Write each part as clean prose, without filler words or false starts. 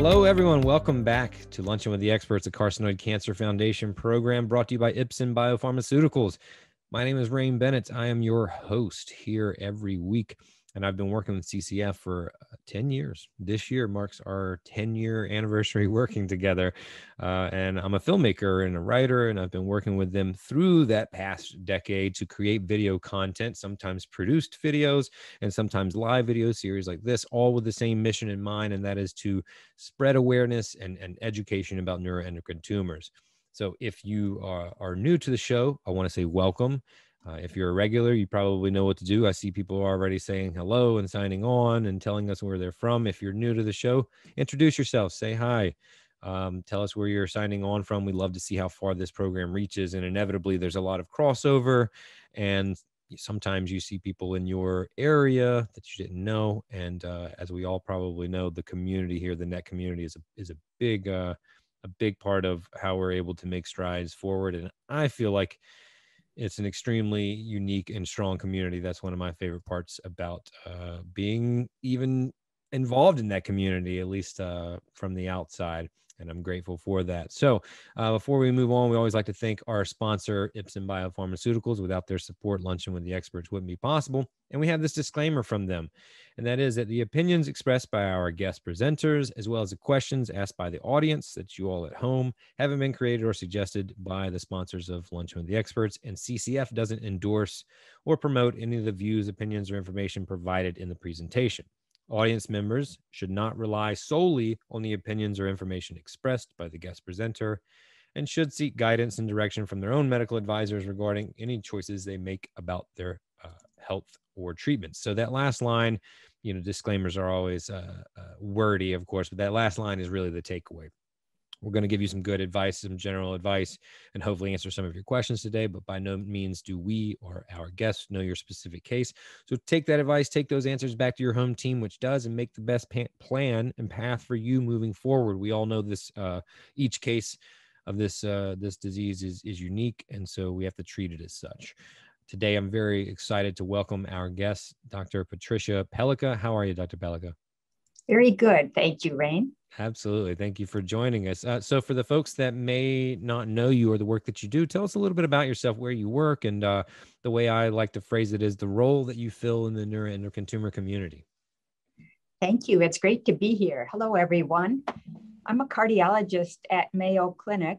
Hello, everyone. Welcome back to Luncheon with the Experts, a Carcinoid Cancer Foundation program brought to you by Ipsen Biopharmaceuticals. My name is Rain Bennett. I am your host here every week, and I've been working with CCF for 10 years. This year marks our 10-year anniversary working together, and I'm a filmmaker and a writer, and I've been working with them through that past decade to create video content, sometimes produced videos and sometimes live video series like this, all with the same mission in mind, and that is to spread awareness and education about neuroendocrine tumors. So if you are new to the show, I want to say welcome. If you're a regular, you probably know what to do. I see people already saying hello and signing on and telling us where they're from. If you're new to the show, introduce yourself, say hi. Tell us where you're signing on from. We'd love to see how far this program reaches. And inevitably, there's a lot of crossover. And sometimes you see people in your area that you didn't know. And as we all probably know, the community here, the net community is a big part of how we're able to make strides forward. And I feel like it's an extremely unique and strong community. That's one of my favorite parts about being even involved in that community, at least from the outside. And I'm grateful for that. So before we move on, we always like to thank our sponsor, Ipsen Biopharmaceuticals. Without their support, Luncheon with the Experts wouldn't be possible. And we have this disclaimer from them, and that is that the opinions expressed by our guest presenters, as well as the questions asked by the audience, that you all at home, haven't been created or suggested by the sponsors of Luncheon with the Experts, and CCF doesn't endorse or promote any of the views, opinions, or information provided in the presentation. Audience members should not rely solely on the opinions or information expressed by the guest presenter and should seek guidance and direction from their own medical advisors regarding any choices they make about their health or treatments. So that last line, disclaimers are always wordy, of course, but that last line is really the takeaway. We're going to give you some good advice, some general advice, and hopefully answer some of your questions today, but by no means do we or our guests know your specific case. So take that advice, take those answers back to your home team, which does, and make the best plan and path for you moving forward. We all know this, each case of this disease is unique, and so we have to treat it as such. Today, I'm very excited to welcome our guest, Dr. Patricia Pellikka. How are you, Dr. Pellikka? Very good. Thank you, Rain. Absolutely. Thank you for joining us. So for the folks that may not know you or the work that you do, tell us a little bit about yourself, where you work, and the way I like to phrase it is the role that you fill in the neuroendocrine tumor community. Thank you. It's great to be here. Hello, everyone. I'm a cardiologist at Mayo Clinic.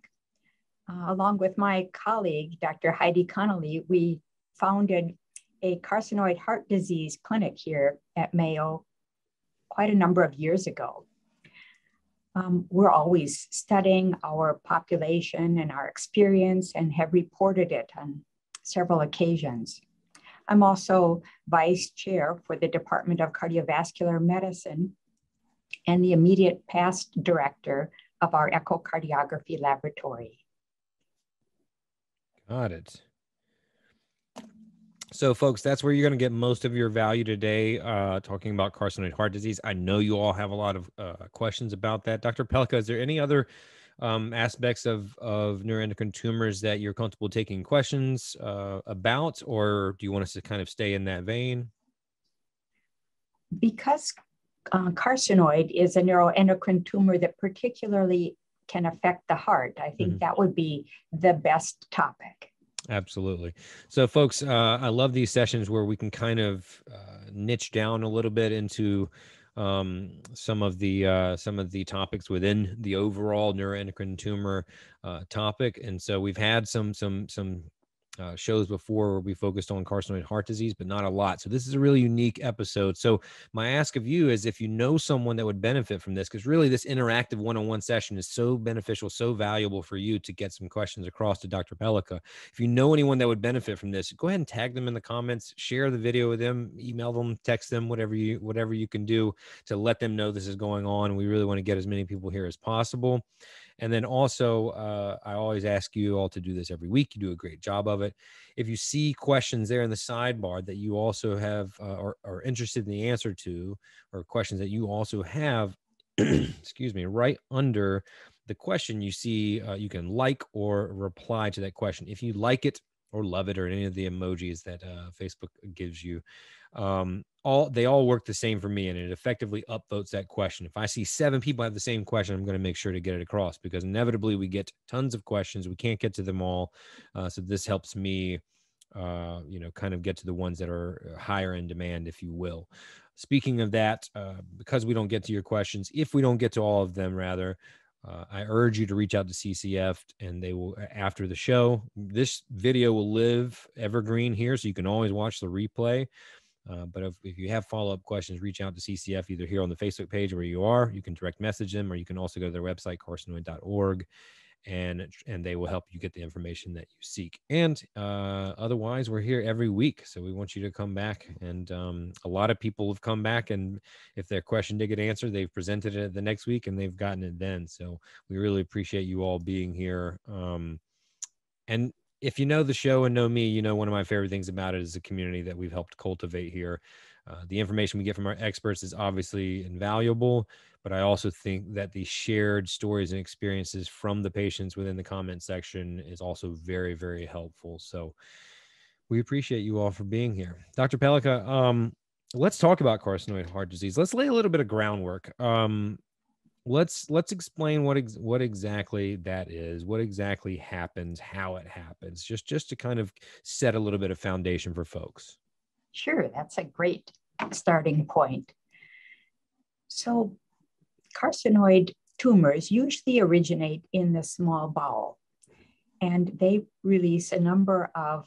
Along with my colleague, Dr. Heidi Connolly, we founded a carcinoid heart disease clinic here at Mayo quite a number of years ago. We're always studying our population and our experience and have reported it on several occasions. I'm also vice chair for the Department of Cardiovascular Medicine and the immediate past director of our echocardiography laboratory. Got it. So, folks, that's where you're going to get most of your value today, talking about carcinoid heart disease. I know you all have a lot of questions about that. Dr. Pellikka, is there any other aspects of neuroendocrine tumors that you're comfortable taking questions about, or do you want us to kind of stay in that vein? Because carcinoid is a neuroendocrine tumor that particularly can affect the heart, I think that would be the best topic. Absolutely. So, folks, I love these sessions where we can kind of niche down a little bit into some of the topics within the overall neuroendocrine tumor topic. And so we've had some shows before where we focused on carcinoid heart disease, but not a lot. So this is a really unique episode. So my ask of you is if you know someone that would benefit from this, because really this interactive one-on-one session is so beneficial, so valuable for you to get some questions across to Dr. Pellikka. If you know anyone that would benefit from this, go ahead and tag them in the comments, share the video with them, email them, text them, whatever you can do to let them know this is going on. We really want to get as many people here as possible. And then also, I always ask you all to do this every week. You do a great job of it. If you see questions there in the sidebar that you also have or are interested in the answer to, or questions that you also have, excuse me, right under the question you see, you can like or reply to that question. If you like it or love it, or any of the emojis that Facebook gives you. They all work the same for me, and it effectively upvotes that question. If I see 7 people have the same question, I'm going to make sure to get it across, because inevitably we get tons of questions. We can't get to them all. So this helps me, kind of get to the ones that are higher in demand, if you will. Speaking of that, because we don't get to your questions, if we don't get to all of them, rather, I urge you to reach out to CCF, and they will, after the show, this video will live evergreen here, so you can always watch the replay. But if you have follow-up questions, reach out to CCF either here on the Facebook page where you are. You can direct message them, or you can also go to their website, carcinoid.org, and they will help you get the information that you seek. And otherwise, we're here every week, so we want you to come back. And a lot of people have come back, and if their question did get answered, they've presented it the next week, and they've gotten it then. So we really appreciate you all being here. And if you know the show and know me, one of my favorite things about it is the community that we've helped cultivate here. The information we get from our experts is obviously invaluable, but I also think that the shared stories and experiences from the patients within the comment section is also very, very helpful. So we appreciate you all for being here. Dr. Pellikka, let's talk about carcinoid heart disease. Let's lay a little bit of groundwork. Let's explain what exactly that is, what exactly happens, how it happens, just to kind of set a little bit of foundation for folks. Sure, that's a great starting point. So carcinoid tumors usually originate in the small bowel, and they release a number of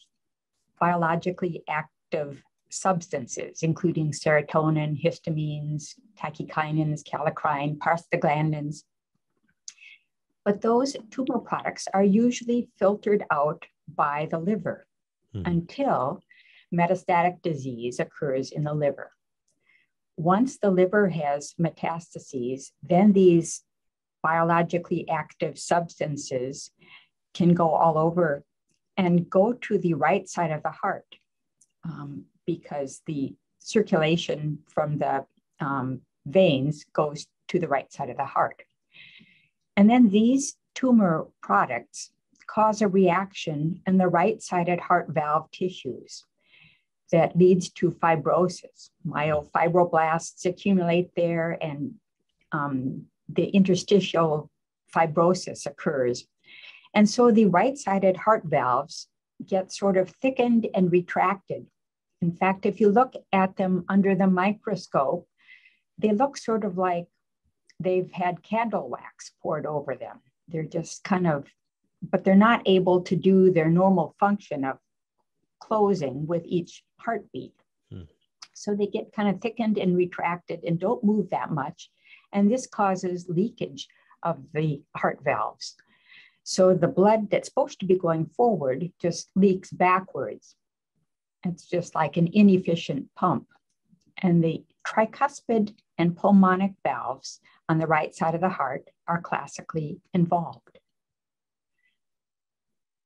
biologically active substances, including serotonin, histamines, tachykinins, kallikrein, prostaglandins. But those tumor products are usually filtered out by the liver until metastatic disease occurs in the liver. Once the liver has metastases, then these biologically active substances can go all over and go to the right side of the heart, because the circulation from the veins goes to the right side of the heart. And then these tumor products cause a reaction in the right-sided heart valve tissues that leads to fibrosis. Myofibroblasts accumulate there, and the interstitial fibrosis occurs. And so the right-sided heart valves get sort of thickened and retracted. In fact, if you look at them under the microscope, they look sort of like they've had candle wax poured over them. They're just but they're not able to do their normal function of closing with each heartbeat. So they get kind of thickened and retracted and don't move that much. And this causes leakage of the heart valves. So the blood that's supposed to be going forward just leaks backwards. It's just like an inefficient pump. And the tricuspid and pulmonic valves on the right side of the heart are classically involved.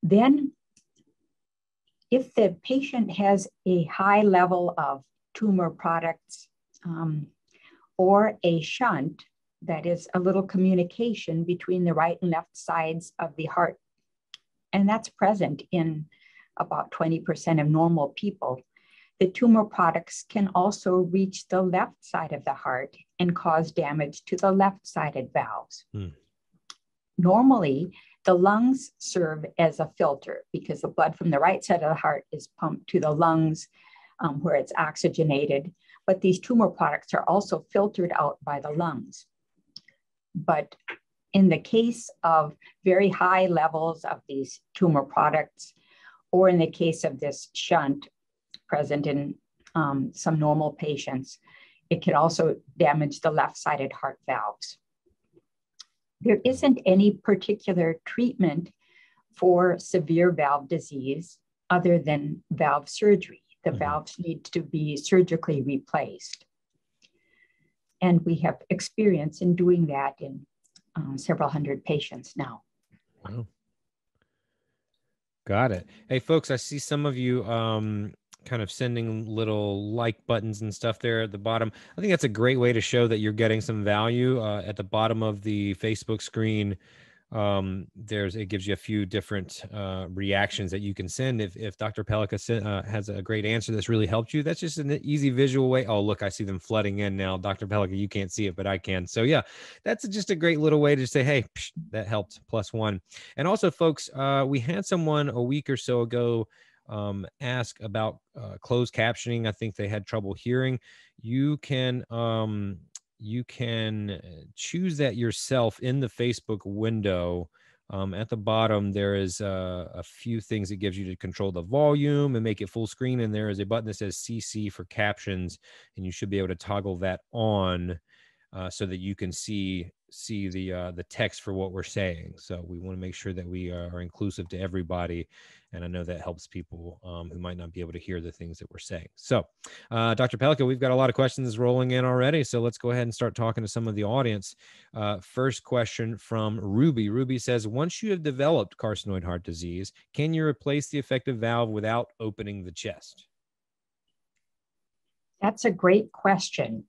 Then, if the patient has a high level of tumor products or a shunt, that is a little communication between the right and left sides of the heart, and that's present in about 20% of normal people, the tumor products can also reach the left side of the heart and cause damage to the left-sided valves. Normally, the lungs serve as a filter because the blood from the right side of the heart is pumped to the lungs where it's oxygenated, but these tumor products are also filtered out by the lungs. But in the case of very high levels of these tumor products, or in the case of this shunt present in some normal patients, it can also damage the left-sided heart valves. There isn't any particular treatment for severe valve disease other than valve surgery. The valves need to be surgically replaced. And we have experience in doing that in several hundred patients now. Wow. Got it. Hey, folks, I see some of you kind of sending little like buttons and stuff there at the bottom. I think that's a great way to show that you're getting some value. At the bottom of the Facebook screen, it gives you a few different reactions that you can send. If Dr. Pellikka has a great answer that's really helped you, that's just an easy visual way. Oh, look, I see them flooding in now. Dr. Pellikka, you can't see it, but I can. So yeah, that's just a great little way to say, hey, that helped, +1. And also, folks, we had someone a week or so ago ask about closed captioning. I think they had trouble hearing. You can choose that yourself in the Facebook window. At the bottom, there is a few things it gives you to control the volume and make it full screen. And there is a button that says CC for captions, and you should be able to toggle that on so that you can see the text for what we're saying. So we want to make sure that we are inclusive to everybody. And I know that helps people who might not be able to hear the things that we're saying. So Dr. Pellikka, we've got a lot of questions rolling in already. So let's go ahead and start talking to some of the audience. First question from Ruby. Ruby says, once you have developed carcinoid heart disease, can you replace the effective valve without opening the chest? That's a great question.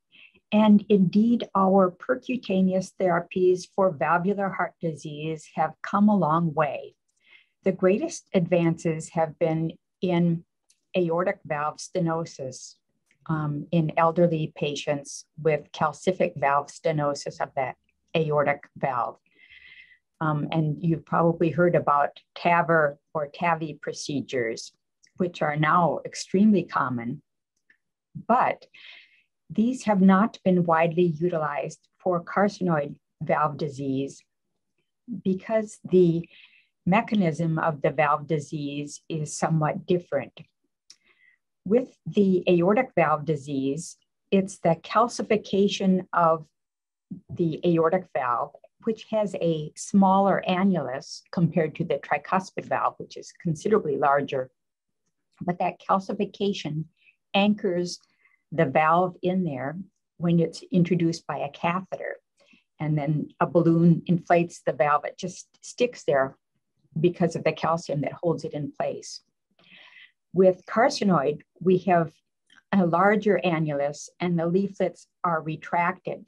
And indeed, our percutaneous therapies for valvular heart disease have come a long way. The greatest advances have been in aortic valve stenosis in elderly patients with calcific valve stenosis of that aortic valve. And you've probably heard about TAVR or TAVI procedures, which are now extremely common. But these have not been widely utilized for carcinoid valve disease because the mechanism of the valve disease is somewhat different. With the aortic valve disease, it's the calcification of the aortic valve, which has a smaller annulus compared to the tricuspid valve, which is considerably larger. But that calcification anchors the valve in there when it's introduced by a catheter. And then a balloon inflates the valve. It just sticks there because of the calcium that holds it in place. With carcinoid, we have a larger annulus and the leaflets are retracted.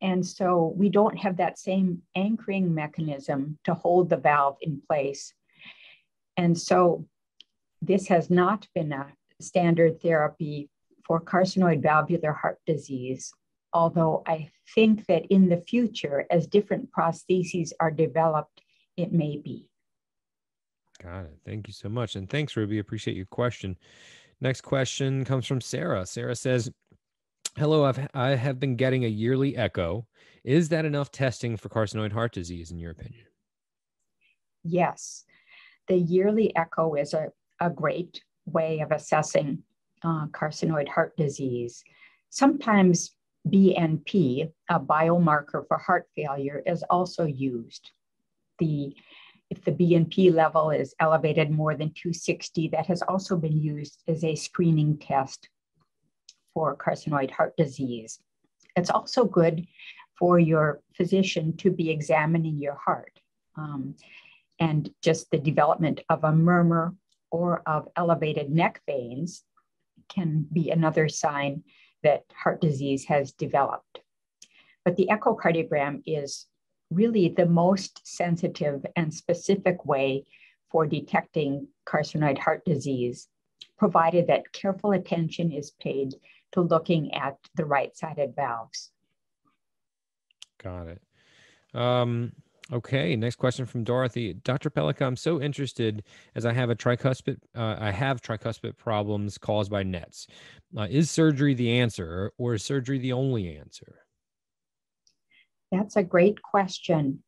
And so we don't have that same anchoring mechanism to hold the valve in place. And so this has not been a standard therapy for carcinoid valvular heart disease, although I think that in the future, as different prostheses are developed, it may be. Got it. Thank you so much. And thanks, Ruby. Appreciate your question. Next question comes from Sarah. Sarah says, hello, I have been getting a yearly echo. Is that enough testing for carcinoid heart disease, in your opinion? Yes. The yearly echo is a great way of assessing carcinoid heart disease. Sometimes BNP, a biomarker for heart failure, is also used. If the BNP level is elevated more than 260, that has also been used as a screening test for carcinoid heart disease. It's also good for your physician to be examining your heart. And just the development of a murmur or of elevated neck veins can be another sign that heart disease has developed. But the echocardiogram is really the most sensitive and specific way for detecting carcinoid heart disease, provided that careful attention is paid to looking at the right-sided valves. Got it. Okay, next question from Dorothy. Dr. Pellikka, I'm so interested as I have tricuspid problems caused by nets. Is surgery the answer, or is surgery the only answer? That's a great question.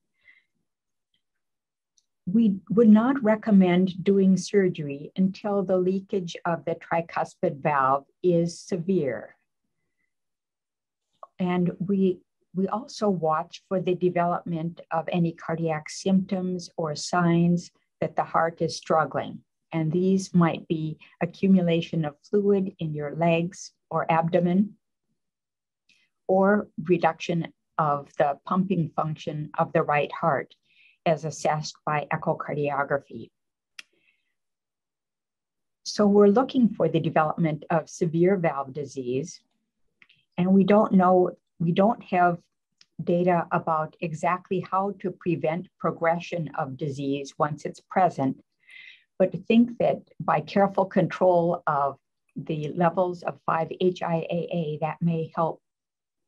We would not recommend doing surgery until the leakage of the tricuspid valve is severe. And we also watch for the development of any cardiac symptoms or signs that the heart is struggling. And these might be accumulation of fluid in your legs or abdomen, or reduction of the pumping function of the right heart as assessed by echocardiography. So we're looking for the development of severe valve disease, and we don't have data about exactly how to prevent progression of disease once it's present, but to think that by careful control of the levels of 5-HIAA, that may help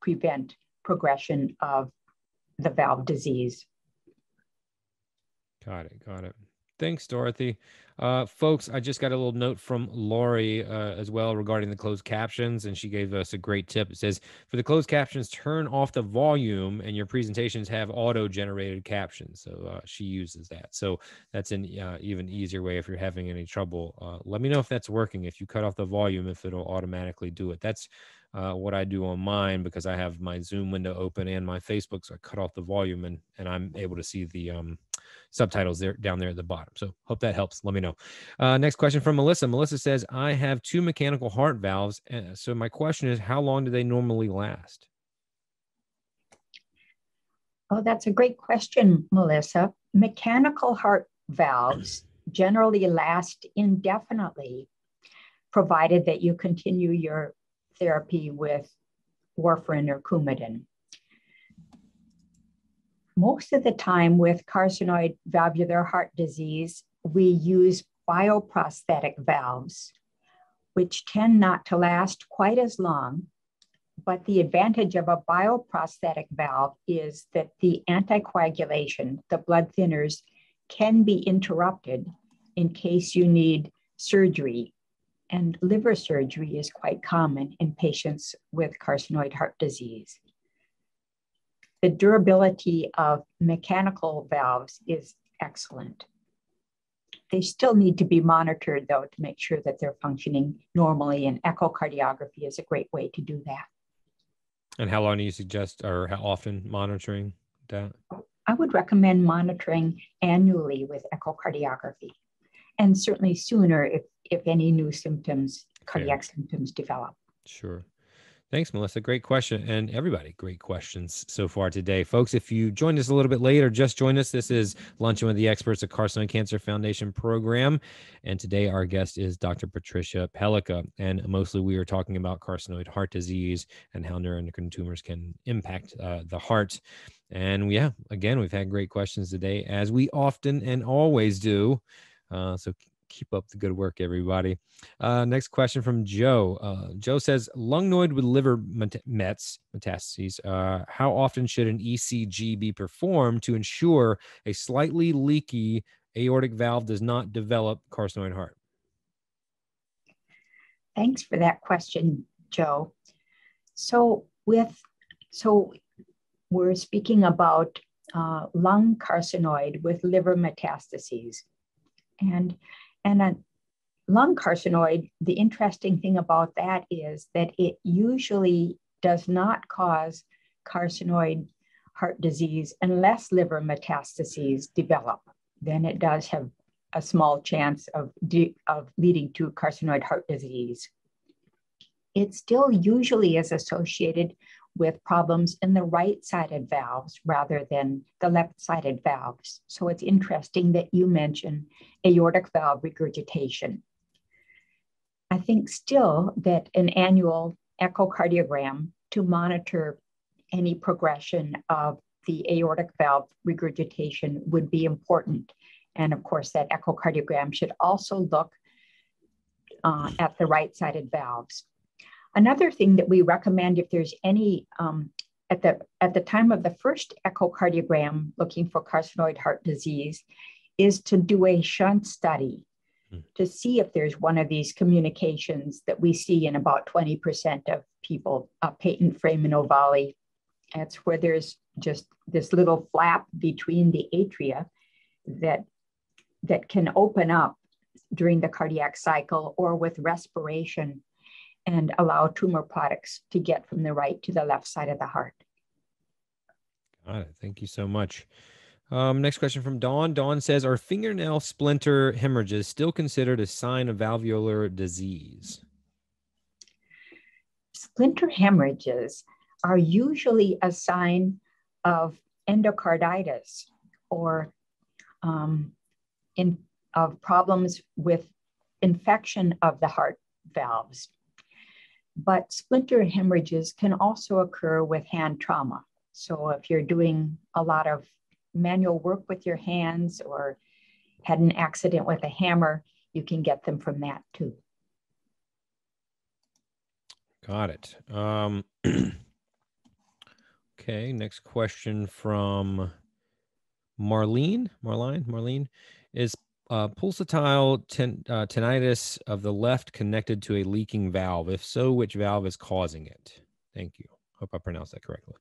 prevent progression of the valve disease. Got it. Got it. Thanks, Dorothy. Folks, I just got a little note from Lori as well regarding the closed captions, and she gave us a great tip. It says, for the closed captions, turn off the volume and your presentations have auto-generated captions. So she uses that. So that's an even easier way if you're having any trouble. Let me know if that's working. If you cut off the volume, if it'll automatically do it. That's what I do on mine because I have my Zoom window open and my Facebook, so I cut off the volume and I'm able to see the subtitles there down there at the bottom. So hope that helps. Let me know. Next question from Melissa. Melissa says, I have 2 mechanical heart valves. So my question is, how long do they normally last? Oh, that's a great question, Melissa. Mechanical heart valves generally last indefinitely, provided that you continue your therapy with warfarin or Coumadin. Most of the time with carcinoid valvular heart disease, we use bioprosthetic valves, which tend not to last quite as long. But the advantage of a bioprosthetic valve is that the anticoagulation, the blood thinners, can be interrupted in case you need surgery. And liver surgery is quite common in patients with carcinoid heart disease. The durability of mechanical valves is excellent. They still need to be monitored, though, to make sure that they're functioning normally, and echocardiography is a great way to do that. And how long do you suggest, or how often monitoring that? I would recommend monitoring annually with echocardiography, and certainly sooner if any new symptoms, cardiac symptoms develop. Sure. Thanks, Melissa. Great question. And everybody, great questions so far today. Folks, if you joined us a little bit late or just joined us, this is Luncheon with the Experts, a Carcinoid Cancer Foundation program. And today our guest is Dr. Patricia Pellikka. And mostly we are talking about carcinoid heart disease and how neuroendocrine tumors can impact the heart. And yeah, again, we've had great questions today, as we often and always do. So keep up the good work, everybody. Next question from Joe. Joe says, lung node with liver metastases. How often should an ECG be performed to ensure a slightly leaky aortic valve does not develop carcinoid heart? Thanks for that question, Joe. So we're speaking about lung carcinoid with liver metastases. And a lung carcinoid, the interesting thing about that is that it usually does not cause carcinoid heart disease unless liver metastases develop. Then it does have a small chance of leading to carcinoid heart disease. It still usually is associated with problems in the right-sided valves rather than the left-sided valves. So it's interesting that you mention aortic valve regurgitation. I think still that an annual echocardiogram to monitor any progression of the aortic valve regurgitation would be important. And of course, that echocardiogram should also look at the right-sided valves. Another thing that we recommend, if there's any, at the time of the first echocardiogram looking for carcinoid heart disease, is to do a shunt study to see if there's one of these communications that we see in about 20% of people, patent foramen ovale. That's where there's just this little flap between the atria that can open up during the cardiac cycle or with respiration and allow tumor products to get from the right to the left side of the heart. Got it. Thank you so much. Next question from Dawn. Dawn says, are fingernail splinter hemorrhages still considered a sign of valvular disease? Splinter hemorrhages are usually a sign of endocarditis or of problems with infection of the heart valves. But splinter hemorrhages can also occur with hand trauma. So if you're doing a lot of manual work with your hands or had an accident with a hammer, you can get them from that too. Got it. Okay, next question from Marlene. Marlene, is pulsatile tinnitus of the left connected to a leaking valve? If so, which valve is causing it? Thank you. Hope I pronounced that correctly.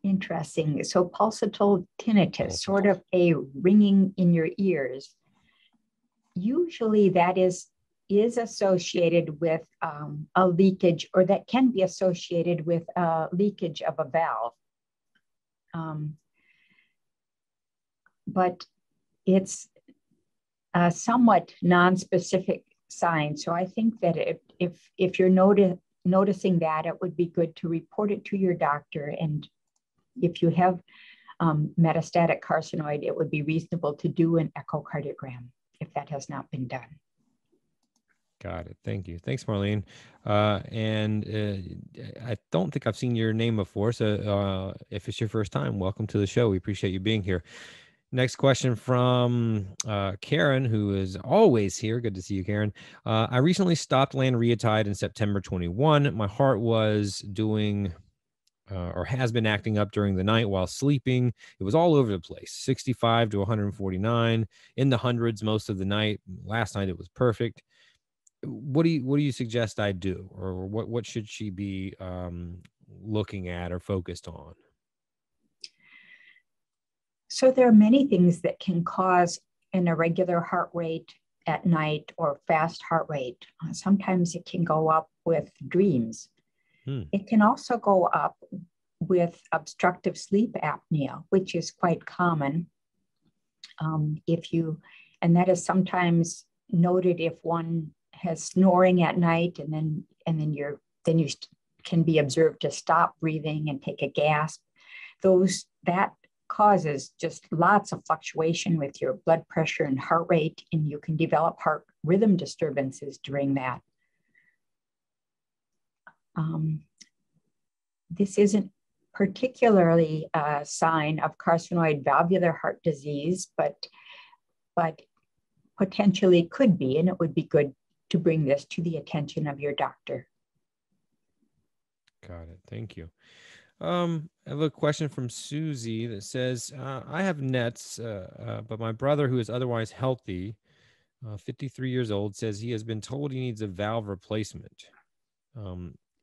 Interesting. So pulsatile tinnitus, sort of a ringing in your ears. Usually that is associated with a leakage, or that can be associated with a leakage of a valve. But it's a somewhat non-specific sign. So I think that if you're noticing that, it would be good to report it to your doctor. And if you have metastatic carcinoid, it would be reasonable to do an echocardiogram if that has not been done. Got it. Thank you. Thanks, Marlene. I don't think I've seen your name before. So if it's your first time, welcome to the show. We appreciate you being here. Next question from Karen, who is always here. Good to see you, Karen. I recently stopped lanreotide in September 21. My heart was doing or has been acting up during the night while sleeping. It was all over the place, 65 to 149, in the hundreds most of the night. Last night it was perfect. What do you suggest I do, or what should she be looking at or focused on? So there are many things that can cause an irregular heart rate at night or fast heart rate. Sometimes it can go up with dreams. It can also go up with obstructive sleep apnea, which is quite common. And that is sometimes noted if one has snoring at night, and then you can be observed to stop breathing and take a gasp. That causes just lots of fluctuation with your blood pressure and heart rate, and you can develop heart rhythm disturbances during that. This isn't particularly a sign of carcinoid valvular heart disease, but potentially could be, and it would be good to bring this to the attention of your doctor. Got it. Thank you. I have a question from Susie that says, I have NETs, but my brother, who is otherwise healthy, 53 years old, says he has been told he needs a valve replacement.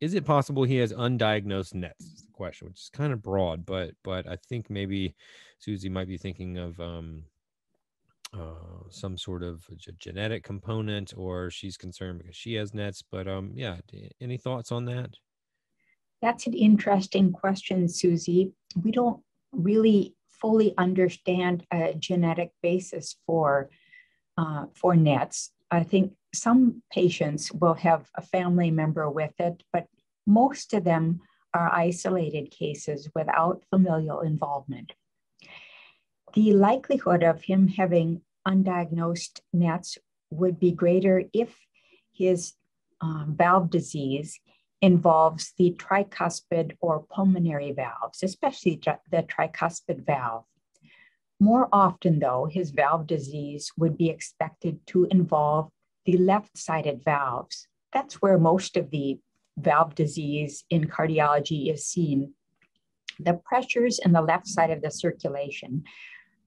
Is it possible he has undiagnosed NETs? Is the question, which is kind of broad, but I think maybe Susie might be thinking of some sort of genetic component, or she's concerned because she has NETs. But yeah, any thoughts on that? That's an interesting question, Susie. We don't really fully understand a genetic basis for NETs. I think some patients will have a family member with it, but most of them are isolated cases without familial involvement. The likelihood of him having undiagnosed NETs would be greater if his valve disease involves the tricuspid or pulmonary valves, especially the tricuspid valve. More often, though, his valve disease would be expected to involve the left-sided valves. That's where most of the valve disease in cardiology is seen. The pressures in the left side of the circulation,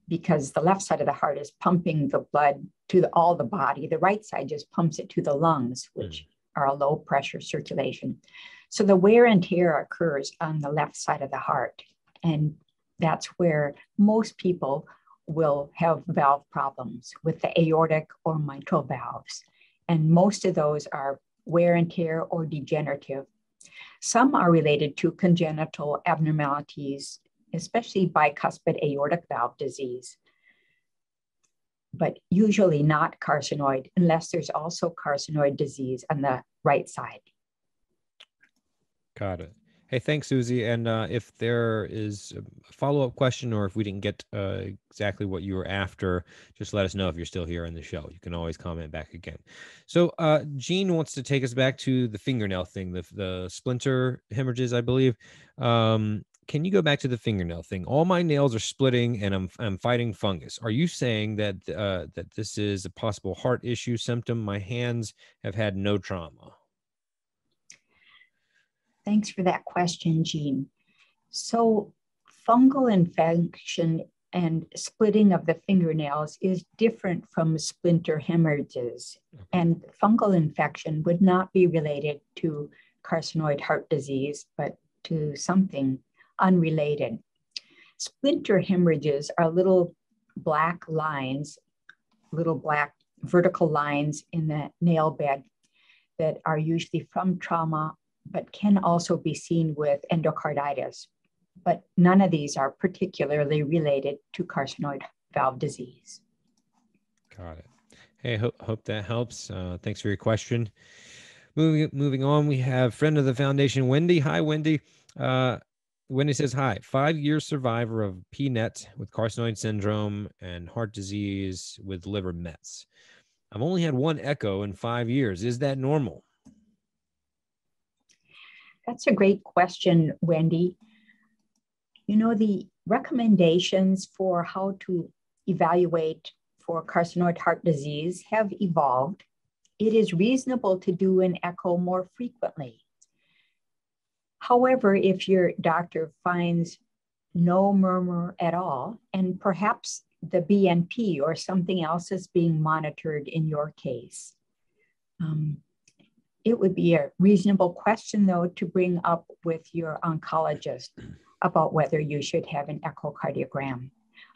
because the left side of the heart is pumping the blood to all the body. The right side just pumps it to the lungs, which are a low pressure circulation. So the wear and tear occurs on the left side of the heart. And that's where most people will have valve problems with the aortic or mitral valves. And most of those are wear and tear or degenerative. Some are related to congenital abnormalities, especially bicuspid aortic valve disease, but usually not carcinoid, unless there's also carcinoid disease on the right side. Got it. Hey, thanks, Susie. And if there is a follow-up question, or if we didn't get exactly what you were after, just let us know if you're still here on the show. You can always comment back again. So Jean wants to take us back to the fingernail thing, the splinter hemorrhages, I believe. Can can you go back to the fingernail thing? All my nails are splitting and I'm fighting fungus. Are you saying that that this is a possible heart issue symptom? My hands have had no trauma. Thanks for that question, Jean. So fungal infection and splitting of the fingernails is different from splinter hemorrhages. And fungal infection would not be related to carcinoid heart disease, but to something unrelated. Splinter hemorrhages are little black lines, little black vertical lines in the nail bed that are usually from trauma, but can also be seen with endocarditis. But none of these are particularly related to carcinoid valve disease. Got it. Hey, hope that helps. Thanks for your question. Moving on, we have friend of the foundation, Wendy. Hi, Wendy. Wendy says, hi, 5-year survivor of PNET with carcinoid syndrome and heart disease with liver mets. I've only had one echo in 5 years. Is that normal? That's a great question, Wendy. You know, the recommendations for how to evaluate for carcinoid heart disease have evolved. It is reasonable to do an echo more frequently. However, if your doctor finds no murmur at all, and perhaps the BNP or something else is being monitored in your case, it would be a reasonable question, though, to bring up with your oncologist about whether you should have an echocardiogram.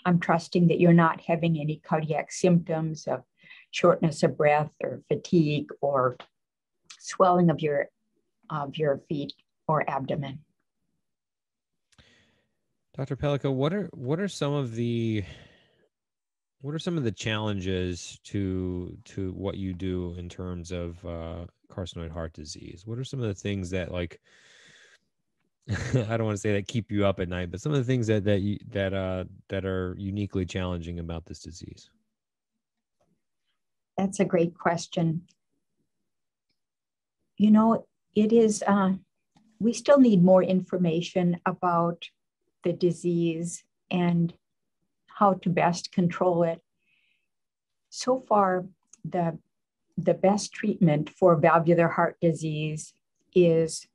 I'm trusting that you're not having any cardiac symptoms of shortness of breath or fatigue or swelling of your feet or abdomen. Dr. Pellikka, what are some of the challenges to what you do in terms of carcinoid heart disease? What are some of the things that, like, I don't want to say that keep you up at night, but some of the things that are uniquely challenging about this disease? That's a great question. You know, it is, we still need more information about the disease and how to best control it. So far, the best treatment for valvular heart disease is,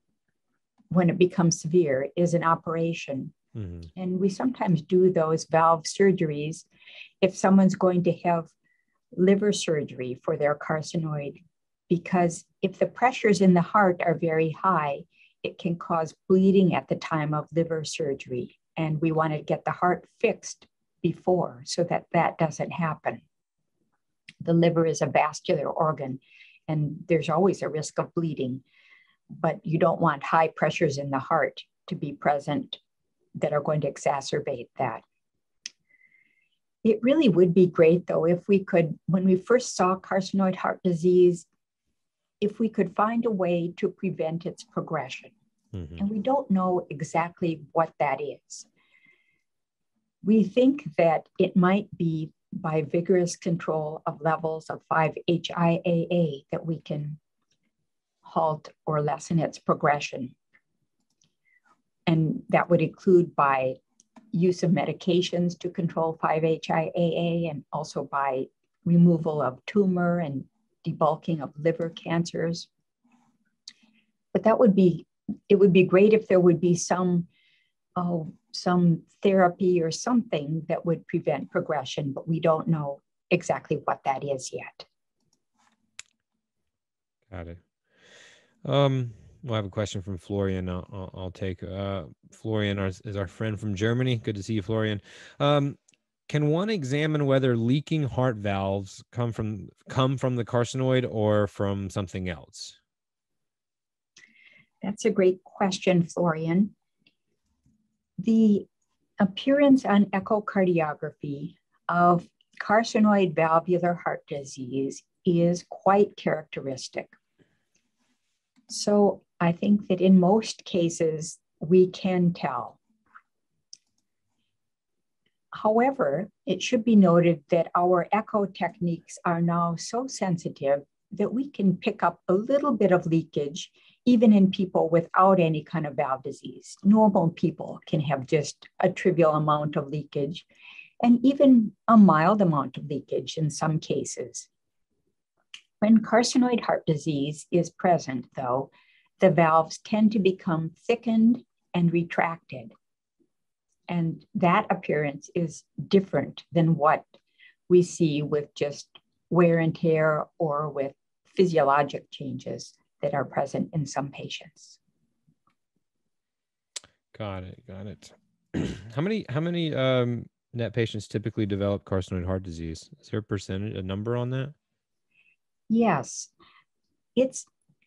when it becomes severe, is an operation. Mm-hmm. And we sometimes do those valve surgeries if someone's going to have liver surgery for their carcinoid, because if the pressures in the heart are very high, it can cause bleeding at the time of liver surgery. And we want to get the heart fixed before so that that doesn't happen. The liver is a vascular organ, and there's always a risk of bleeding, but you don't want high pressures in the heart to be present that are going to exacerbate that. It really would be great, though, if we could, when we first saw carcinoid heart disease, if we could find a way to prevent its progression. Mm-hmm. And we don't know exactly what that is. We think that it might be by vigorous control of levels of 5-HIAA that we can halt or lessen its progression. And that would include by use of medications to control 5-HIAA, and also by removal of tumor and debulking of liver cancers. But it would be great if there would be some therapy or something that would prevent progression, but we don't know exactly what that is yet. Got it. We'll have a question from Florian. I'll take Florian is our friend from Germany. Good to see you, Florian. Can one examine whether leaking heart valves come from the carcinoid or from something else? That's a great question, Florian. The appearance on echocardiography of carcinoid valvular heart disease is quite characteristic. So I think that in most cases, we can tell. However, it should be noted that our echo techniques are now so sensitive that we can pick up a little bit of leakage, even in people without any kind of valve disease. Normal people can have just a trivial amount of leakage and even a mild amount of leakage in some cases. When carcinoid heart disease is present, though, the valves tend to become thickened and retracted. And that appearance is different than what we see with just wear and tear or with physiologic changes that are present in some patients. Got it. How many net patients typically develop carcinoid heart disease? Is there a percentage, a number on that? Yes, it's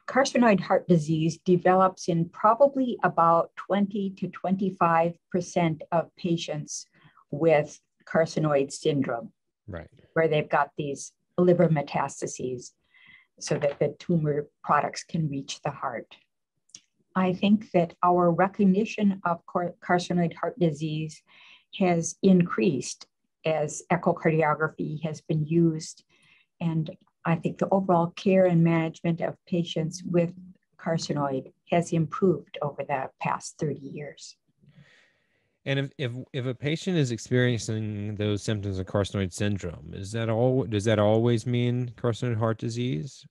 carcinoid heart disease develops in probably about 20 to 25% of patients with carcinoid syndrome, right, where they've got these liver metastases so that the tumor products can reach the heart. I think that our recognition of carcinoid heart disease has increased as echocardiography has been used. And I think the overall care and management of patients with carcinoid has improved over the past 30 years. And if a patient is experiencing those symptoms of carcinoid syndrome, does that always mean carcinoid heart disease?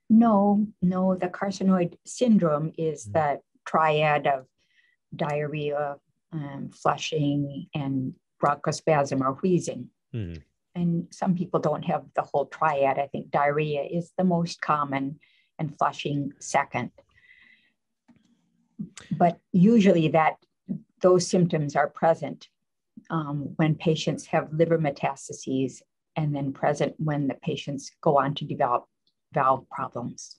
No, the carcinoid syndrome is the triad of diarrhea, flushing, and bronchospasm or wheezing. And some people don't have the whole triad. I think diarrhea is the most common and flushing second. But usually those symptoms are present when patients have liver metastases and then present when the patients go on to develop valve problems.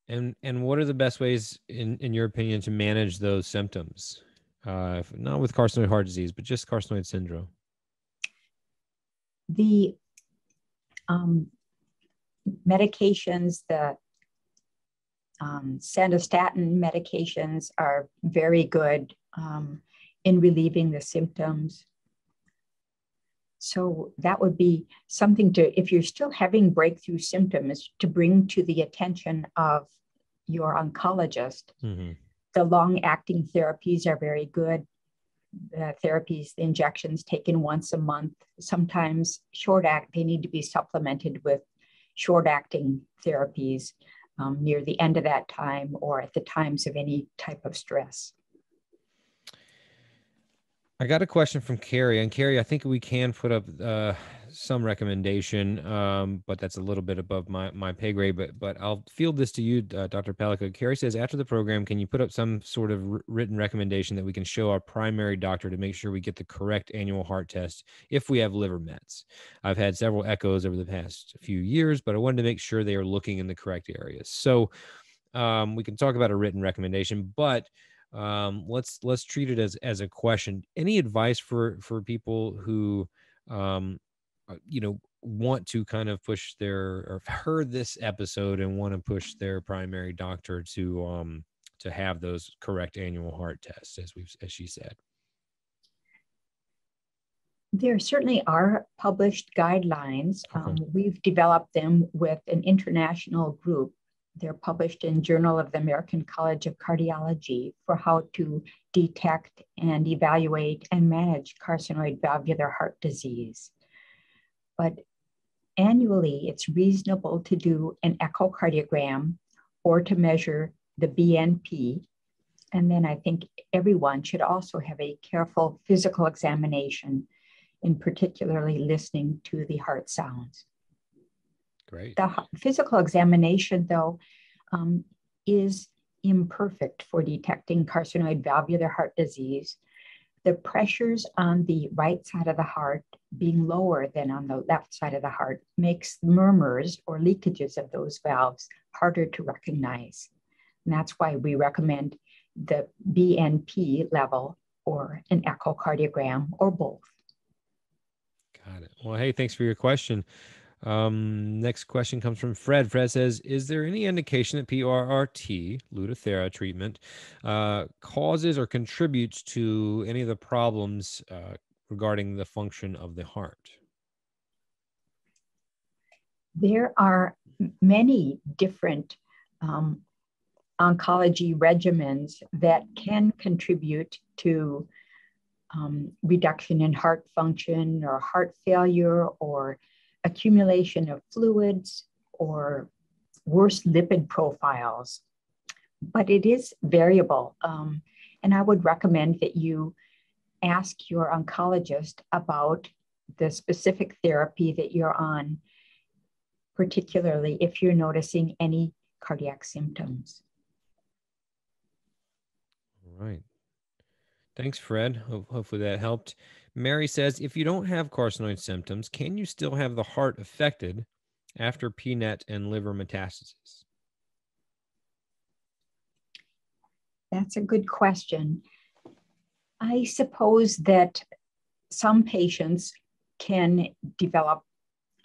And what are the best ways, in your opinion, to manage those symptoms? Not with carcinoid heart disease, but just carcinoid syndrome. The medications, the sandostatin medications are very good in relieving the symptoms. So that would be something if you're still having breakthrough symptoms, to bring to the attention of your oncologist. The long-acting therapies are very good. The therapies, the injections taken once a month, sometimes they need to be supplemented with short-acting therapies near the end of that time or at the times of any type of stress. I got a question from Carrie, and Carrie, I think we can put up some recommendation, but that's a little bit above my pay grade, but I'll field this to you, Dr. Pellikka. Carrie says, after the program, can you put up some sort of written recommendation that we can show our primary doctor to make sure we get the correct annual heart test if we have liver mets? I've had several echoes over the past few years, but I wanted to make sure they are looking in the correct areas. So we can talk about a written recommendation, but let's treat it as a question. Any advice for people who want to kind of push or heard this episode and want to push their primary doctor to have those correct annual heart tests, as she said? There certainly are published guidelines. Okay. We've developed them with an international group. They're published in Journal of the American College of Cardiology for how to detect and evaluate and manage carcinoid valvular heart disease. But annually, it's reasonable to do an echocardiogram or to measure the BNP. And then I think everyone should also have a careful physical examination, in particularly listening to the heart sounds. Great. The physical examination, though, is imperfect for detecting carcinoid valvular heart disease. The pressures on the right side of the heart being lower than on the left side of the heart makes murmurs or leakages of those valves harder to recognize. And that's why we recommend the BNP level or an echocardiogram or both. Got it. Well, hey, thanks for your question. Next question comes from Fred. Fred says, is there any indication that PRRT, Ludo Thera treatment, causes or contributes to any of the problems regarding the function of the heart? There are many different oncology regimens that can contribute to reduction in heart function or heart failure or accumulation of fluids or worse lipid profiles. But it is variable. And I would recommend that you ask your oncologist about the specific therapy that you're on, particularly if you're noticing any cardiac symptoms. All right. Thanks, Fred. Hopefully that helped. Mary says, if you don't have carcinoid symptoms, can you still have the heart affected after PNET and liver metastasis? That's a good question. I suppose that some patients can develop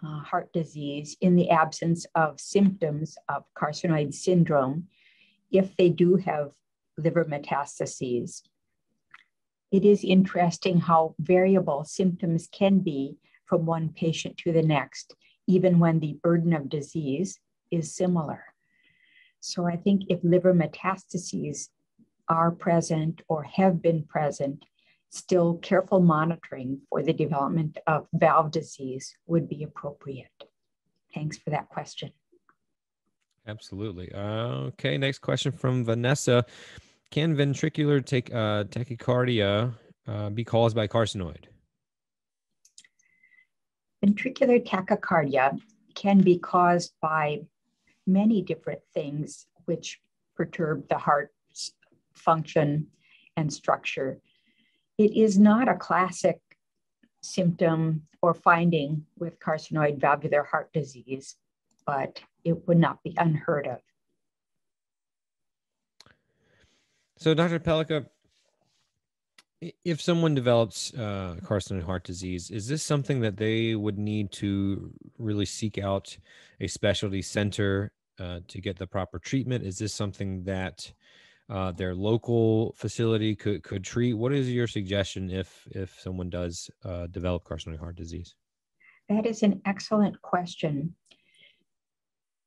heart disease in the absence of symptoms of carcinoid syndrome if they do have liver metastases. It is interesting how variable symptoms can be from one patient to the next, even when the burden of disease is similar. So I think if liver metastases are present or have been present, still careful monitoring for the development of valve disease would be appropriate. Thanks for that question. Absolutely. Okay, next question from Vanessa. Can ventricular tachycardia be caused by carcinoid? Ventricular tachycardia can be caused by many different things which perturb the heart's function and structure. It is not a classic symptom or finding with carcinoid valvular heart disease, but it would not be unheard of. So, Dr. Pellikka, if someone develops carcinoid heart disease, is this something that they would need to really seek out a specialty center to get the proper treatment? Is this something that their local facility could treat? What is your suggestion if someone does develop carcinoid heart disease? That is an excellent question.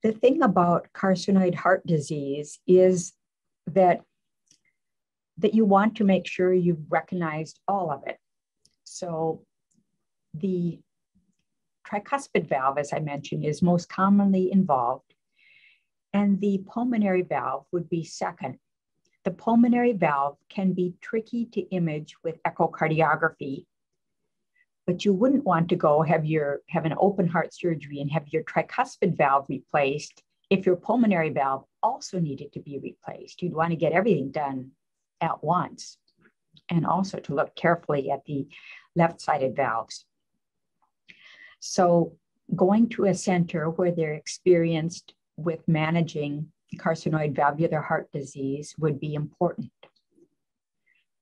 The thing about carcinoid heart disease is that you want to make sure you've recognized all of it. So the tricuspid valve, as I mentioned, is most commonly involved, and the pulmonary valve would be second. The pulmonary valve can be tricky to image with echocardiography, but you wouldn't want to go have an open heart surgery and have your tricuspid valve replaced if your pulmonary valve also needed to be replaced. You'd want to get everything done at once, and also to look carefully at the left-sided valves. So going to a center where they're experienced with managing carcinoid valvular heart disease would be important.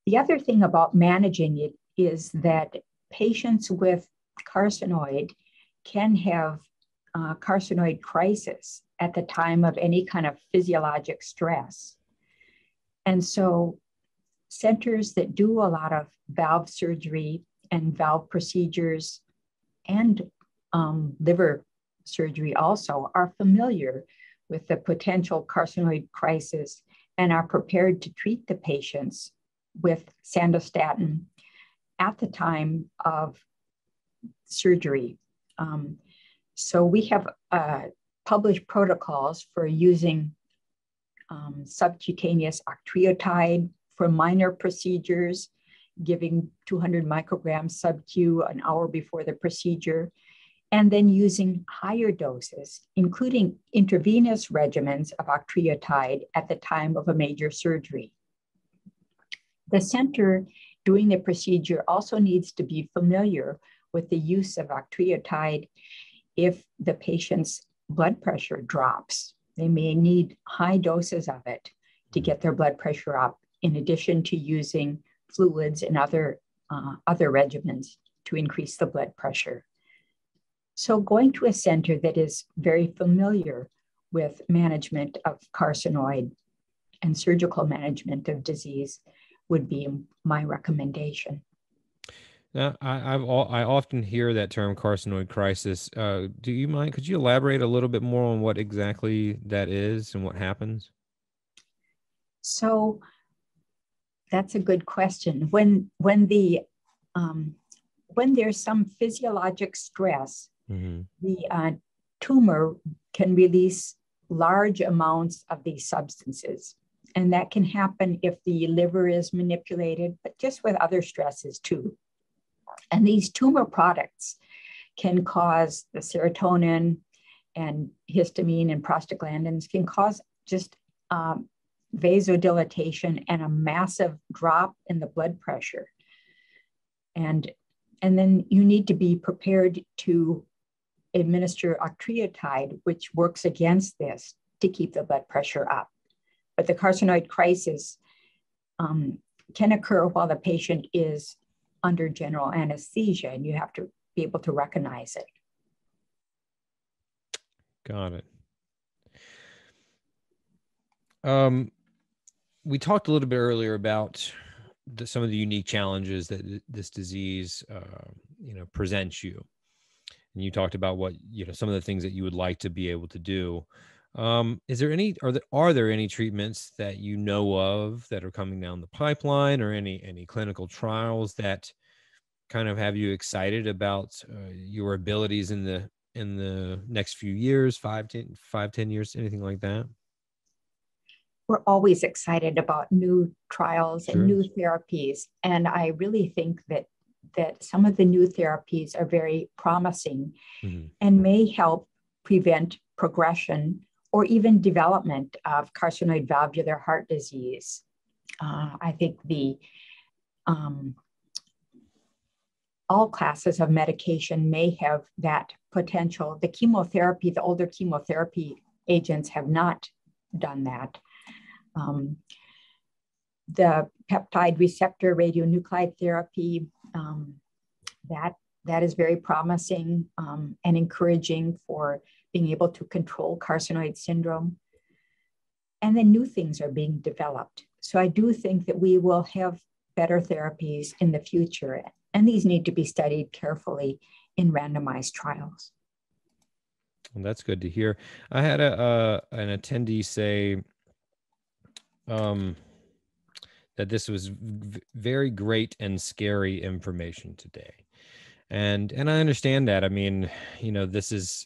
The other thing about managing it is that patients with carcinoid can have carcinoid crisis at the time of any kind of physiologic stress. And so centers that do a lot of valve surgery and valve procedures and liver surgery also are familiar with the potential carcinoid crisis and are prepared to treat the patients with sandostatin at the time of surgery. So we have published protocols for using subcutaneous octreotide for minor procedures, giving 200 micrograms sub-Q an hour before the procedure, and then using higher doses, including intravenous regimens of octreotide at the time of a major surgery. The center doing the procedure also needs to be familiar with the use of octreotide if the patient's blood pressure drops. They may need high doses of it to get their blood pressure up, in addition to using fluids and other regimens to increase the blood pressure. So going to a center that is very familiar with management of carcinoid and surgical management of disease would be my recommendation. Now, I often hear that term carcinoid crisis. Do you mind? Could you elaborate a little bit more on what exactly that is and what happens? So that's a good question. When there's some physiologic stress, the tumor can release large amounts of these substances. And that can happen if the liver is manipulated, but just with other stresses too. And these tumor products can cause the serotonin and histamine and prostaglandins can cause just vasodilatation and a massive drop in the blood pressure. And then you need to be prepared to administer octreotide, which works against this to keep the blood pressure up. But the carcinoid crisis can occur while the patient is under general anesthesia, and you have to be able to recognize it. Got it. We talked a little bit earlier about some of the unique challenges that this disease, presents you. And you talked about what, some of the things that you would like to be able to do. Are there any treatments that you know of that are coming down the pipeline, or any clinical trials that kind of have you excited about your abilities in the next few years, 10 years, anything like that? We're always excited about new trials and new therapies. And I really think that some of the new therapies are very promising and may help prevent progression or even development of carcinoid valvular heart disease. I think all classes of medication may have that potential. The older chemotherapy agents have not done that. The peptide receptor radionuclide therapy, that is very promising and encouraging for being able to control carcinoid syndrome. And then new things are being developed. So I do think that we will have better therapies in the future, and these need to be studied carefully in randomized trials. Well, that's good to hear. I had an attendee say that this was very great and scary information today. And I understand that. I mean, this is,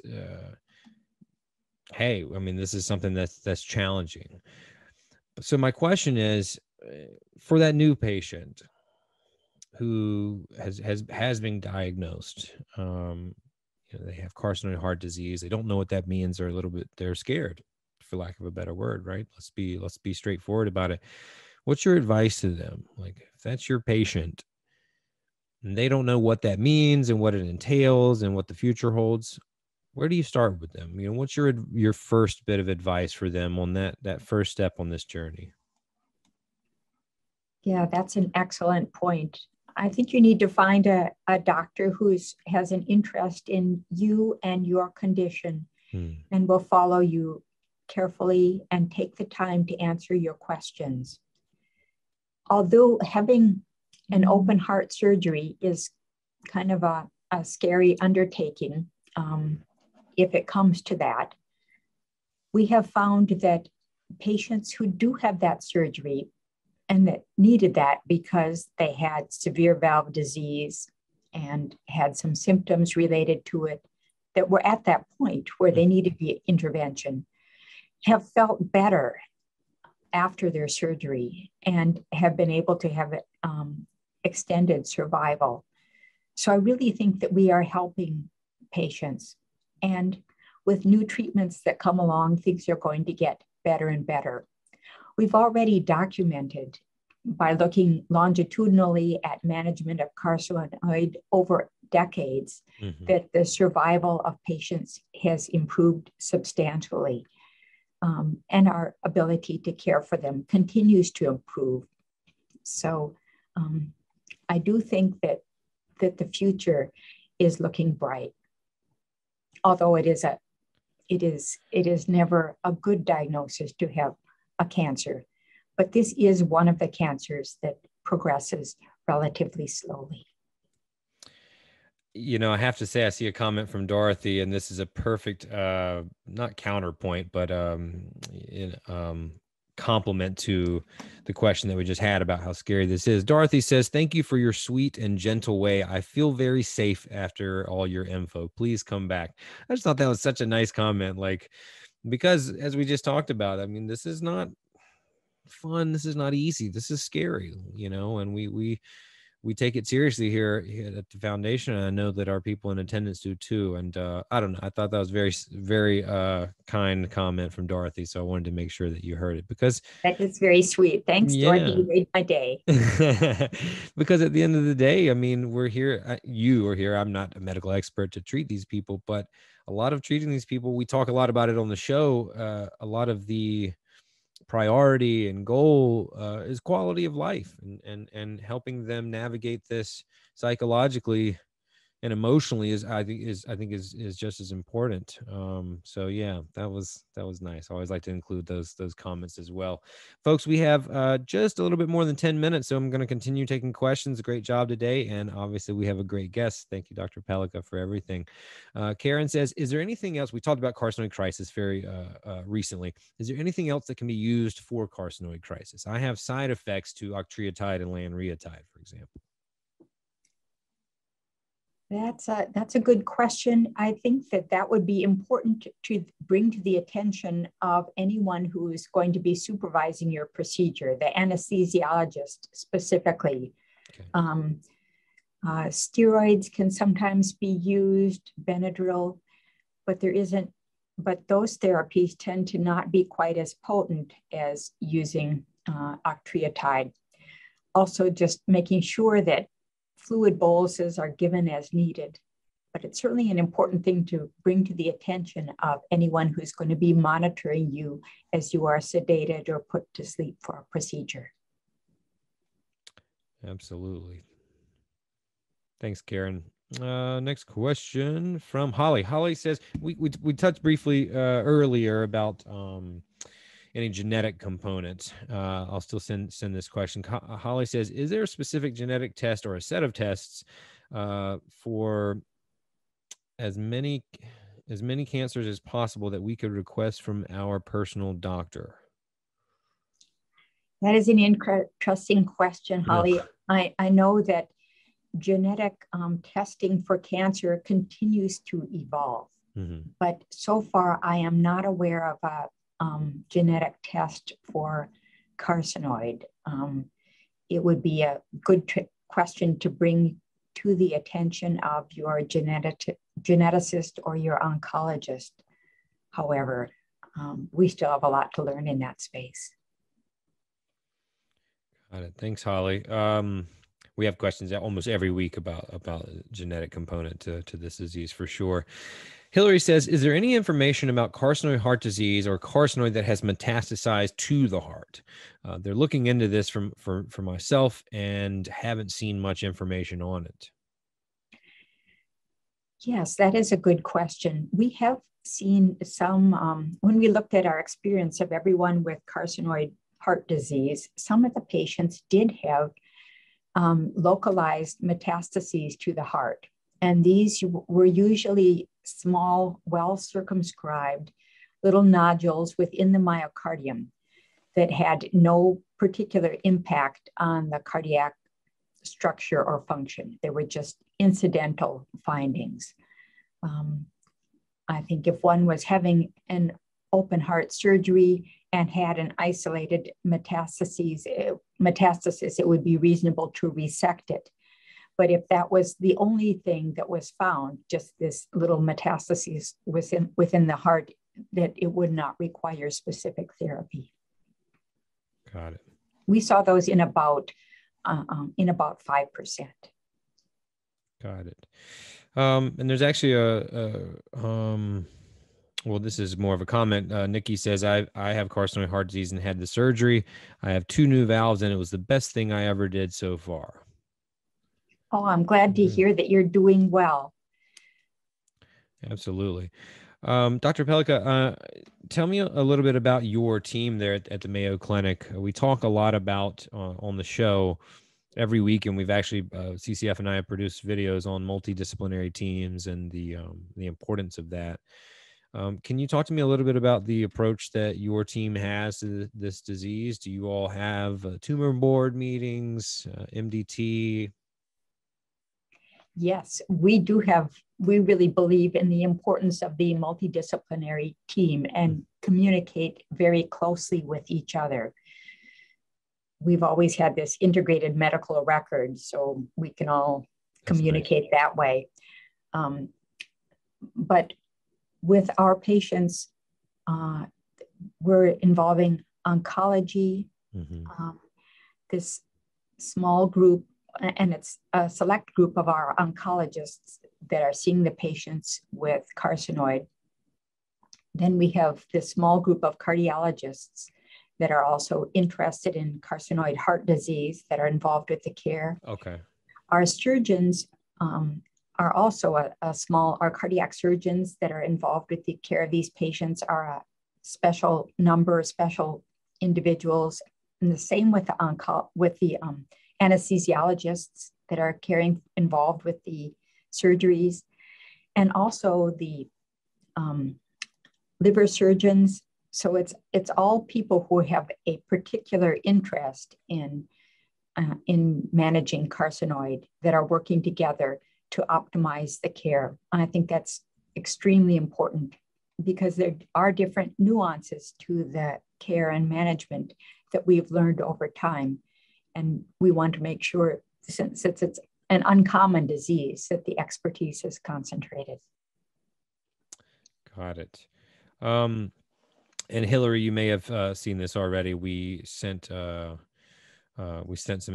this is something that's challenging. So my question is, for that new patient who has been diagnosed, they have carcinoid heart disease. They don't know what that means. They're scared, for lack of a better word, right? Let's be straightforward about it. What's your advice to them? Like, if that's your patient and they don't know what that means and what it entails and what the future holds, where do you start with them? What's your first bit of advice for them on that first step on this journey? Yeah, that's an excellent point. I think you need to find a doctor who has an interest in you and your condition and will follow you carefully and take the time to answer your questions. Although having an open heart surgery is kind of a scary undertaking, if it comes to that, we have found that patients who do have that surgery and that needed that because they had severe valve disease and had some symptoms related to it that were at that point where they needed the intervention, have felt better after their surgery and have been able to have extended survival. So I really think that we are helping patients. And with new treatments that come along, things are going to get better and better. We've already documented by looking longitudinally at management of carcinoid over decades that the survival of patients has improved substantially. And our ability to care for them continues to improve. So I do think that the future is looking bright. Although it is never a good diagnosis to have a cancer, but this is one of the cancers that progresses relatively slowly. I have to say, I see a comment from Dorothy, and this is a perfect, not counterpoint, but complement to the question that we just had about how scary this is. Dorothy says, "Thank you for your sweet and gentle way. I feel very safe after all your info. Please come back." I just thought that was such a nice comment, because as we just talked about, I mean, this is not fun. This is not easy. This is scary, and we take it seriously here at the foundation. And I know that our people in attendance do too. And I don't know. I thought that was very, very kind comment from Dorothy. So I wanted to make sure that you heard it because that is very sweet. Thanks, Dorothy. You made my day. Because at the end of the day, I mean, we're here. You are here. I'm not a medical expert to treat these people, but a lot of treating these people, we talk a lot about it on the show. A lot of the priority and goal is quality of life and helping them navigate this psychologically and emotionally is just as important. So yeah, that was nice. I always like to include those comments as well. Folks, we have just a little bit more than 10 minutes, so I'm going to continue taking questions. Great job today, and obviously we have a great guest. Thank you, Dr. Pellikka, for everything. Karen says, is there anything else? We talked about carcinoid crisis very recently. Is there anything else that can be used for carcinoid crisis? I have side effects to octreotide and lanreotide, for example. That's a good question. I think that would be important to bring to the attention of anyone who is going to be supervising your procedure, the anesthesiologist specifically. Okay. Steroids can sometimes be used, Benadryl, but those therapies tend to not be quite as potent as using octreotide. Also, just making sure that fluid boluses are given as needed, but it's certainly an important thing to bring to the attention of anyone who's going to be monitoring you as you are sedated or put to sleep for a procedure. Absolutely. Thanks, Karen. Next question from Holly. Holly says, we touched briefly earlier about any genetic components. I'll still send this question. Holly says, is there a specific genetic test or a set of tests for as many cancers as possible that we could request from our personal doctor? That is an interesting question, Holly. I know that genetic testing for cancer continues to evolve, but so far I am not aware of a genetic test for carcinoid. It would be a good question to bring to the attention of your geneticist or your oncologist. However, we still have a lot to learn in that space. Got it. Thanks, Holly. We have questions almost every week about genetic component to this disease for sure. Hillary says, is there any information about carcinoid heart disease or carcinoid that has metastasized to the heart? They're looking into this for myself and haven't seen much information on it. Yes, that is a good question. We have seen some, when we looked at our experience of everyone with carcinoid heart disease, some of the patients did have localized metastases to the heart. And these were usually small, well-circumscribed little nodules within the myocardium that had no particular impact on the cardiac structure or function. They were just incidental findings. I think if one was having an open heart surgery and had an isolated metastasis, it would be reasonable to resect it. But if that was the only thing that was found, just this little metastasis within the heart, that it would not require specific therapy. Got it. We saw those in about 5%. Got it. And there's actually well, this is more of a comment. Nikki says, I have carcinoid heart disease and had the surgery. I have 2 new valves, and it was the best thing I ever did so far. Oh, I'm glad to hear that you're doing well. Absolutely. Dr. Pellikka, tell me a little bit about your team there at the Mayo Clinic. We talk a lot about on the show every week, and we've actually CCF and I have produced videos on multidisciplinary teams and the importance of that. Can you talk to me a little bit about the approach that your team has to this disease? Do you all have tumor board meetings, MDT? Yes, we do have, we really believe in the importance of the multidisciplinary team and communicate very closely with each other. We've always had this integrated medical record, so we can all communicate that way. But with our patients, we're involving oncology, this small group, and it's a select group of our oncologists that are seeing the patients with carcinoid. Then we have this small group of cardiologists that are also interested in carcinoid heart disease that are involved with the care. Okay. Our surgeons are also our cardiac surgeons that are involved with the care of these patients are a special number, special individuals. And the same with the anesthesiologists that are involved with the surgeries, and also the liver surgeons. So it's all people who have a particular interest in managing carcinoid that are working together to optimize the care. And I think that's extremely important because there are different nuances to the care and management that we've learned over time. And we want to make sure, since it's an uncommon disease, that the expertise is concentrated. Got it. And Hillary, you may have seen this already. We sent some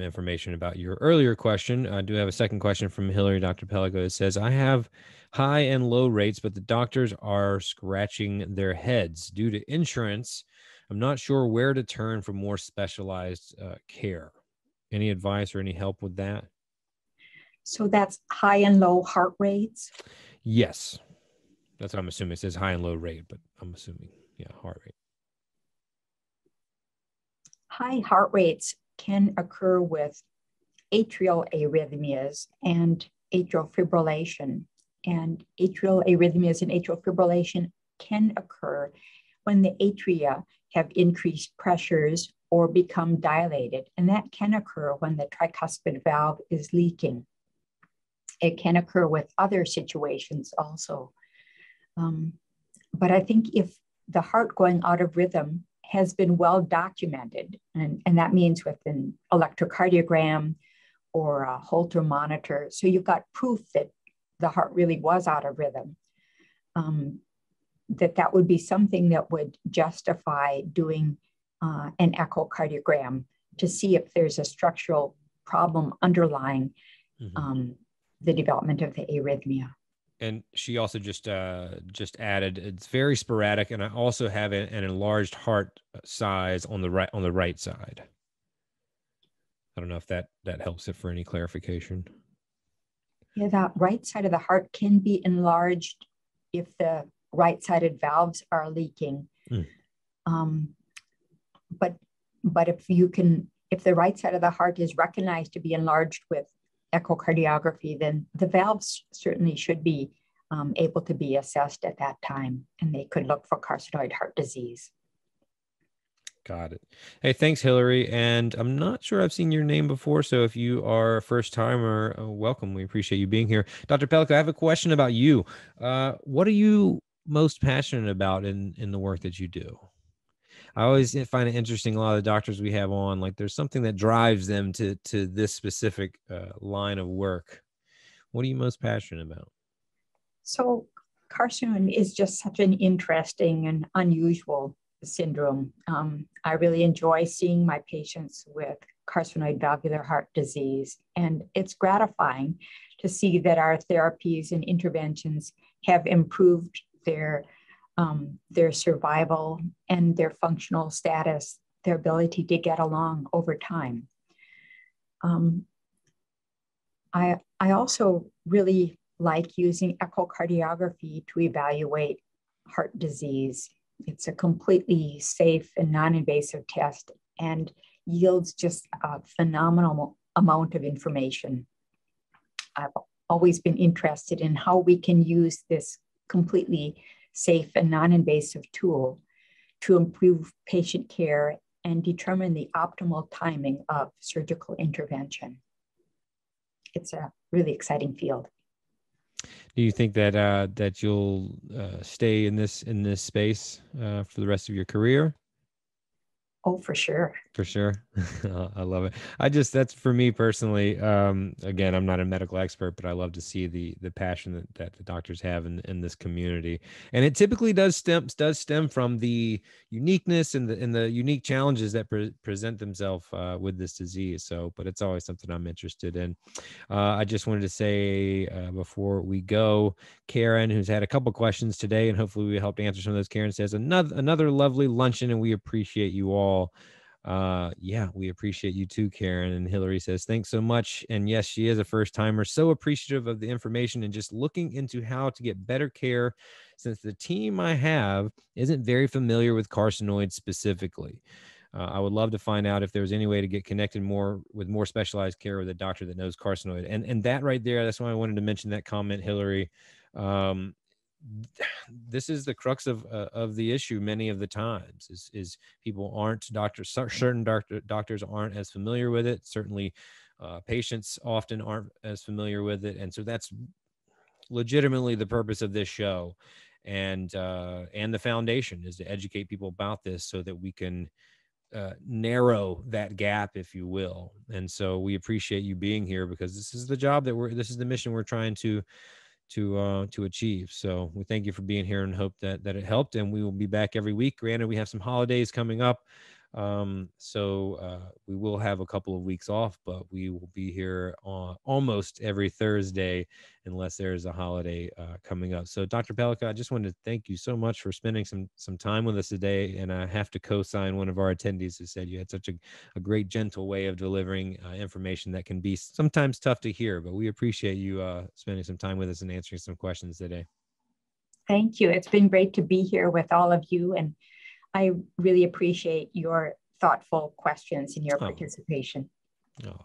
information about your earlier question. I do have a second question from Hillary, Dr. Pellikka. It says, I have high and low rates, but the doctors are scratching their heads due to insurance. I'm not sure where to turn for more specialized care. Any advice or any help with that? So that's high and low heart rates? Yes. That's what I'm assuming. It says high and low rate, but I'm assuming, yeah, heart rate. High heart rates can occur with atrial arrhythmias and atrial fibrillation. And atrial arrhythmias and atrial fibrillation can occur when the atria have increased pressures or become dilated. And that can occur when the tricuspid valve is leaking. It can occur with other situations also. But I think if the heart going out of rhythm has been well documented, and that means with an electrocardiogram or a Holter monitor, so you've got proof that the heart really was out of rhythm, that would be something that would justify doing an echocardiogram to see if there's a structural problem underlying the development of the arrhythmia. And she also just added, it's very sporadic, and I also have an enlarged heart size on the right side. I don't know if that helps it for any clarification. Yeah, that right side of the heart can be enlarged if the right-sided valves are leaking. But if the right side of the heart is recognized to be enlarged with echocardiography, then the valves certainly should be able to be assessed at that time, and they could look for carcinoid heart disease. Got it. Hey, thanks, Hillary. And I'm not sure I've seen your name before, so if you are a first timer, welcome. We appreciate you being here. Dr. Pellikka, I have a question about you. What are you most passionate about in the work that you do? I always find it interesting. A lot of the doctors we have on, like, there's something that drives them to this specific line of work. What are you most passionate about? So carcinoid is just such an interesting and unusual syndrome. I really enjoy seeing my patients with carcinoid valvular heart disease, and it's gratifying to see that our therapies and interventions have improved their survival and their functional status, their ability to get along over time. I also really like using echocardiography to evaluate heart disease. It's a completely safe and non-invasive test and yields just a phenomenal amount of information. I've always been interested in how we can use this completely safe and non-invasive tool to improve patient care and determine the optimal timing of surgical intervention. It's a really exciting field. Do you think that that you'll stay in this space for the rest of your career? Oh, for sure. For sure. I love it. That's for me personally. Again, I'm not a medical expert, but I love to see the passion that the doctors have in this community. And it typically does stem from the uniqueness and the unique challenges that present themselves with this disease. So, but it's always something I'm interested in. I just wanted to say before we go, Karen, who's had a couple questions today, and hopefully we helped answer some of those. Karen says another lovely luncheon, and we appreciate you all. Yeah, we appreciate you too, Karen. And Hillary says, thanks so much. And yes, she is a first timer, so appreciative of the information and just looking into how to get better care since the team I have isn't very familiar with carcinoids specifically. I would love to find out if there's any way to get connected with more specialized care with a doctor that knows carcinoid. And that right there, that's why I wanted to mention that comment, Hillary. This is the crux of the issue many of the times is people aren't certain doctors aren't as familiar with it. Certainly patients often aren't as familiar with it. And so that's legitimately the purpose of this show. And the foundation is to educate people about this so that we can narrow that gap, if you will. And so we appreciate you being here because this is the job this is the mission we're trying to achieve. So we thank you for being here and hope that it helped. And we will be back every week. Granted, we have some holidays coming up. So we will have a couple of weeks off, but we will be here almost every Thursday unless there's a holiday coming up. So Dr. Pellikka, I just wanted to thank you so much for spending some time with us today. And I have to co-sign one of our attendees who said you had such a great, gentle way of delivering information that can be sometimes tough to hear, but we appreciate you spending some time with us and answering some questions today. Thank you. It's been great to be here with all of you. And I really appreciate your thoughtful questions and your participation. Oh,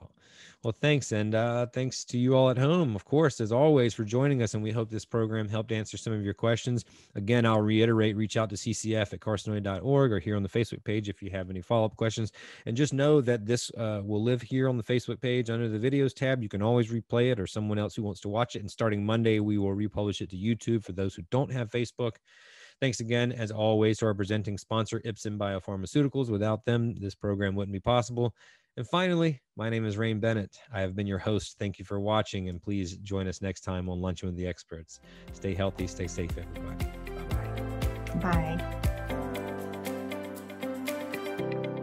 well, thanks. And thanks to you all at home, of course, as always, for joining us. And we hope this program helped answer some of your questions. Again, I'll reiterate, reach out to ccf@carcinoid.org or here on the Facebook page if you have any follow-up questions. And just know that this will live here on the Facebook page under the videos tab. You can always replay it or someone else who wants to watch it. And starting Monday, we will republish it to YouTube for those who don't have Facebook. Thanks again, as always, to our presenting sponsor, Ipsen Biopharmaceuticals. Without them, this program wouldn't be possible. And finally, my name is Rain Bennett. I have been your host. Thank you for watching, and please join us next time on Luncheon with the Experts. Stay healthy, stay safe, everybody. Bye-bye. Bye.